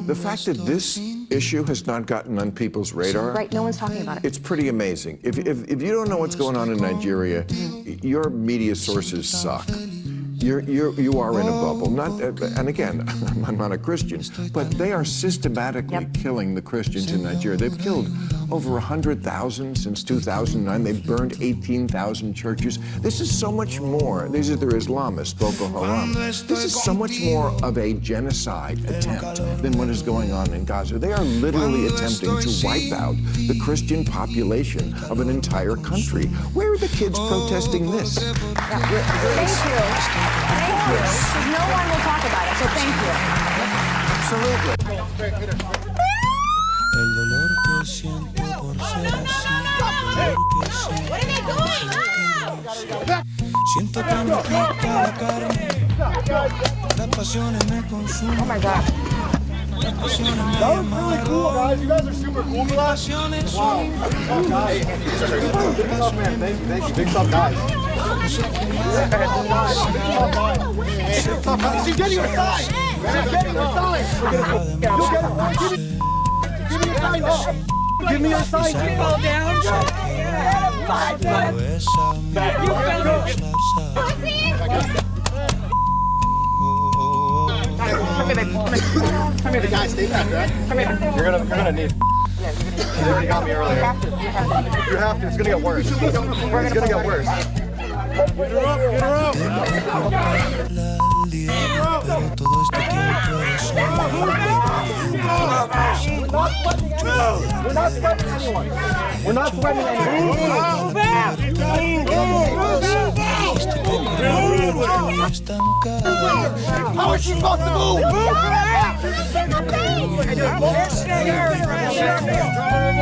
The fact that this issue has not gotten on people's radar, right? No one's talking about it. It's pretty amazing. If you don't know what's going on in Nigeria, your media sources suck. You are in a bubble. And again, I'm not a Christian, but they are systematically killing the Christians in Nigeria. They've killed over 100,000 since 2009. They've burned 18,000 churches. This is so much more. These are their Islamists, Boko Haram. This is so much more of a genocide attempt than what is going on in Gaza. They are literally attempting to wipe out the Christian population of an entire country. Where are the kids protesting this? Thank you. Thank you. Because no one will talk about it, so thank you. Absolutely. El dolor que siento por ser así. Siento que me pica la carne. Las pasiones me consumen. Oh my God. Las pasiones me amarran. You guys are super cool for that. Pasiones son Thank you. Big tough guys. She's getting her side. She's getting her side. Give me your side. Fall down. Come here, guys. Stay back, right? Come here. You're gonna need. You already got me earlier. You have to. It's gonna get worse. It's gonna get worse. Get her up. Pero todo este tiempo eres We're not threatening anyone. We're not threatening anyone. How is she supposed to move?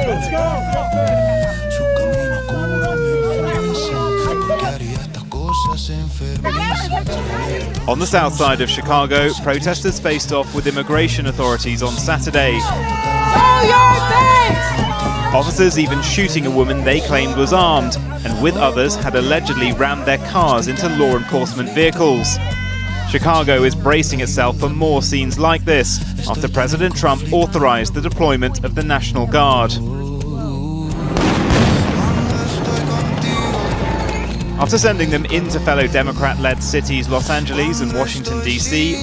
Let's go. Su camino oscuro me enfurece. Que haría estas cosas enfermizas. On the south side of Chicago, protesters faced off with immigration authorities on Saturday. Officers even shooting a woman they claimed was armed, and with others had allegedly rammed their cars into law enforcement vehicles. Chicago is bracing itself for more scenes like this after President Trump authorized the deployment of the National Guard. After sending them into fellow Democrat-led cities Los Angeles and Washington, D.C.,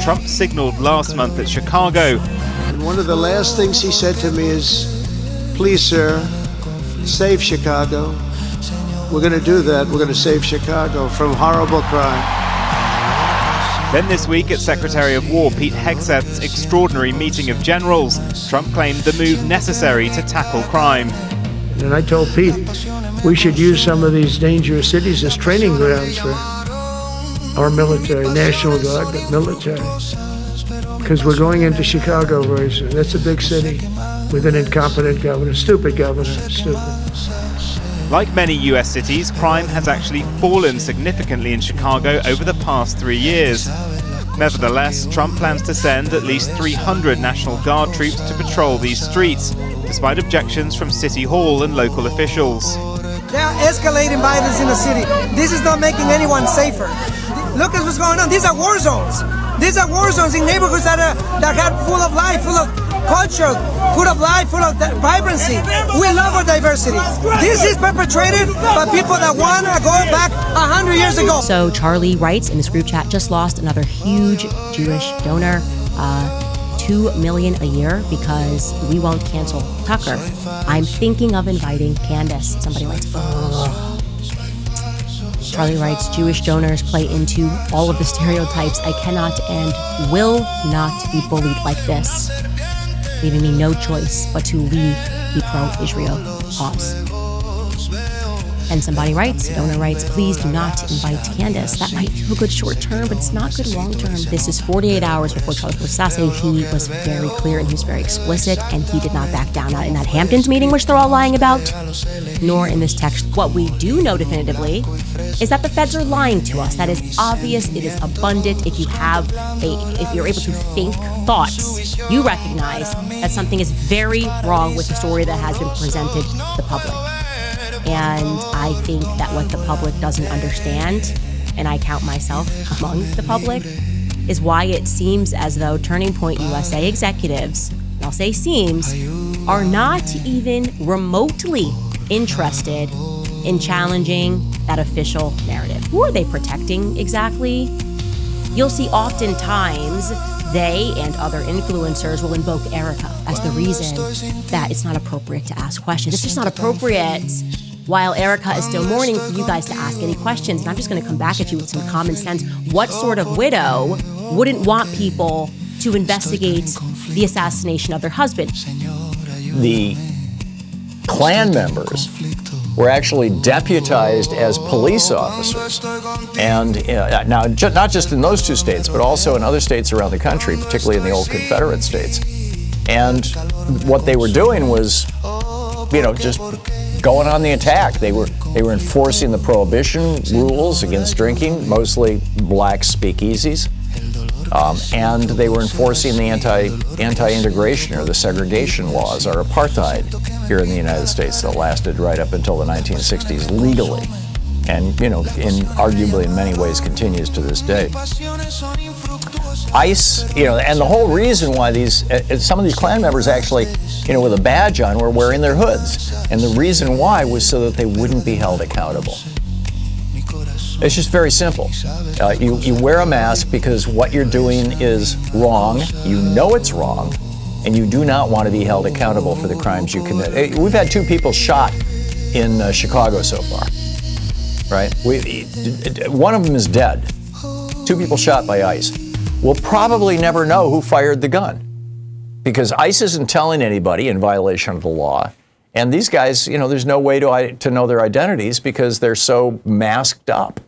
Trump signaled last month that Chicago. And one of the last things he said to me is, please, sir, save Chicago. We're going to do that. We're going to save Chicago from horrible crime. Then this week at Secretary of War Pete Hegseth's extraordinary meeting of generals, Trump claimed the move necessary to tackle crime. And I told Pete, we should use some of these dangerous cities as training grounds for our military, National Guard, but military. Because we're going into Chicago very soon. That's a big city with an incompetent governor, stupid governor, stupid. Like many US cities, crime has actually fallen significantly in Chicago over the past 3 years. Nevertheless, Trump plans to send at least 300 National Guard troops to patrol these streets, despite objections from City Hall and local officials. They are escalating violence in the city. This is not making anyone safer. Look at what's going on. These are war zones. These are war zones in neighborhoods that are full of life, full of culture, full of life, full of vibrancy. We love our diversity. This is perpetrated by people that want to go back 100 years ago. So Charlie writes in this group chat, just lost another huge Jewish donor, $2 million a year because we won't cancel Tucker. I'm thinking of inviting Candace. Somebody writes. Charlie writes, Jewish donors play into all of the stereotypes. I cannot and will not be bullied like this, leaving me no choice but to leave the pro-Israel cause. And somebody writes, donor writes, please do not invite Candace. That might feel good short term, but it's not good long term. This is 48 hours before Charlie was assassinated. He was very clear and he was very explicit, and he did not back down, not in that Hamptons meeting, which they're all lying about, nor in this text. What we do know definitively is that the feds are lying to us. That is obvious. It is abundant. If you're able to think thoughts, you recognize that something is very wrong with the story that has been presented to the public. And I think that what the public doesn't understand, and I count myself among the public, is why it seems as though Turning Point USA executives, and I'll say seems, are not even remotely interested in challenging that official narrative. Who are they protecting exactly? You'll see oftentimes they and other influencers will invoke Erica as the reason that it's not appropriate to ask questions. It's just not appropriate while Erica is still mourning for you guys to ask any questions. And I'm just going to come back at you with some common sense. What sort of widow wouldn't want people to investigate the assassination of their husband? The Klan members were actually deputized as police officers. And now, not just in those two states, but also in other states around the country, particularly in the old Confederate states. And what they were doing was, just going on the attack. They were enforcing the prohibition rules against drinking, mostly black speakeasies. And they were enforcing the anti-integration or the segregation laws, or apartheid, here in the United States that lasted right up until the 1960s legally, and arguably in many ways continues to this day. ICE, and the whole reason why some of these Klan members actually, with a badge on, were wearing their hoods, and the reason why was so that they wouldn't be held accountable. It's just very simple. You wear a mask because what you're doing is wrong. You know it's wrong, and you do not want to be held accountable for the crimes you commit. We've had 2 people shot in Chicago so far, right? One of them is dead. 2 people shot by ICE. We'll probably never know who fired the gun because ICE isn't telling anybody in violation of the law. And these guys, there's no way to know their identities because they're so masked up.